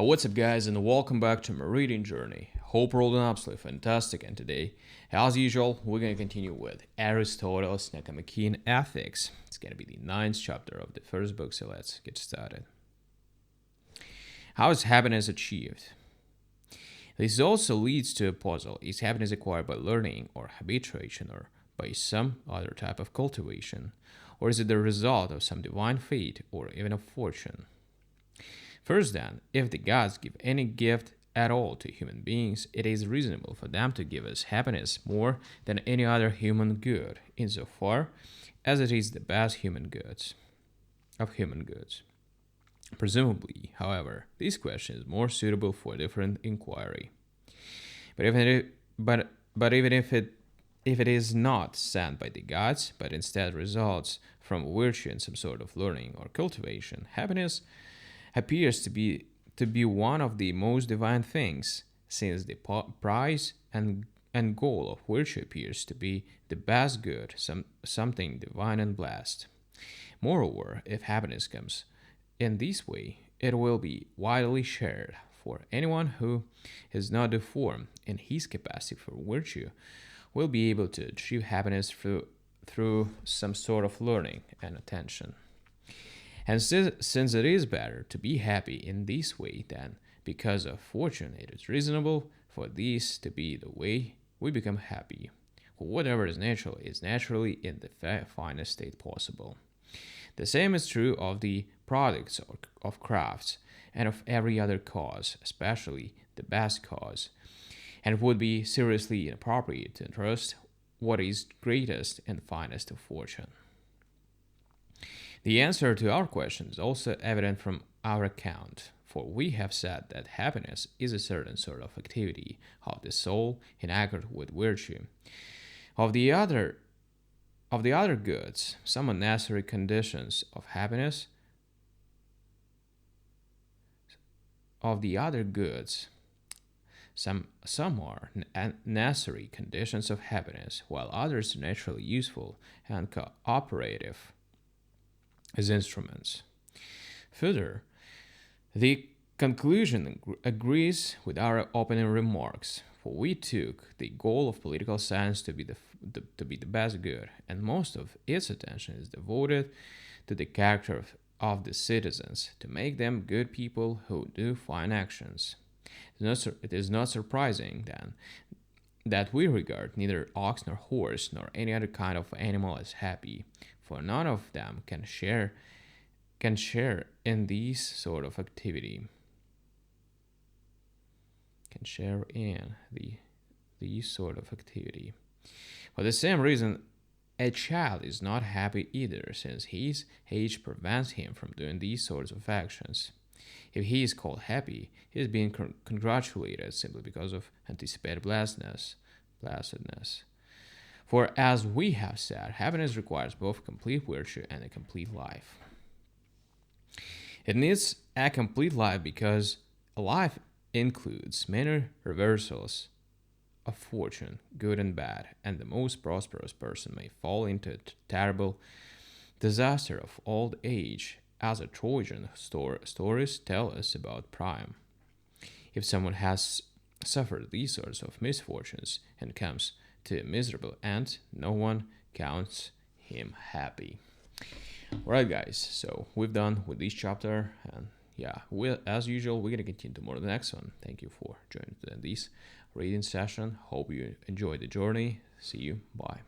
What's up, guys, and welcome back to my reading journey. Hope you're all doing absolutely fantastic, and today, as usual, we're going to continue with Aristotle's Nicomachean Ethics. It's going to be the ninth chapter of the first book, so let's get started. How is happiness achieved? This also leads to a puzzle. Is happiness acquired by learning or habituation or by some other type of cultivation? Or is it the result of some divine fate or even of fortune? First, then, if the gods give any gift at all to human beings, it is reasonable for them to give us happiness more than any other human good, insofar as it is the best human goods of human goods. Presumably, however, this question is more suitable for a different inquiry. But even if it is not sent by the gods, but instead results from virtue and some sort of learning or cultivation, happiness appears to be one of the most divine things, since the prize and goal of virtue appears to be the best good, something divine and blessed. Moreover, if happiness comes in this way, it will be widely shared, for anyone who is not deformed in his capacity for virtue will be able to achieve happiness through some sort of learning and attention. And since it is better to be happy in this way than because of fortune, it is reasonable for this to be the way we become happy. For whatever is natural is naturally in the finest state possible. The same is true of the products of crafts and of every other cause, especially the best cause, and it would be seriously inappropriate to entrust what is greatest and finest of fortune. The answer to our question is also evident from our account, for we have said that happiness is a certain sort of activity of the soul in accord with virtue. Of the other goods, some unnecessary conditions of happiness, some are necessary conditions of happiness, while others are naturally useful and cooperative as instruments. Further, the conclusion agrees with our opening remarks, for we took the goal of political science to be the best good, and most of its attention is devoted to the character of the citizens, to make them good people who do fine actions. It is not surprising, then, that we regard neither ox nor horse nor any other kind of animal as happy, for none of them can share in these sort of activity. These sort of activity. For the same reason, a child is not happy either, since his age prevents him from doing these sorts of actions. If he is called happy, he is being congratulated simply because of anticipated blessedness. For as we have said, happiness requires both complete virtue and a complete life. It needs a complete life because a life includes many reversals of fortune, good and bad, and the most prosperous person may fall into a terrible disaster of old age, as the Trojan stories tell us about Priam. If someone has suffered these sorts of misfortunes and comes to a miserable end, no one counts him happy. Alright, guys, so we've done with this chapter, and as usual, we're gonna continue to more the next one. Thank you for joining this reading session. Hope you enjoyed the journey. See you. Bye.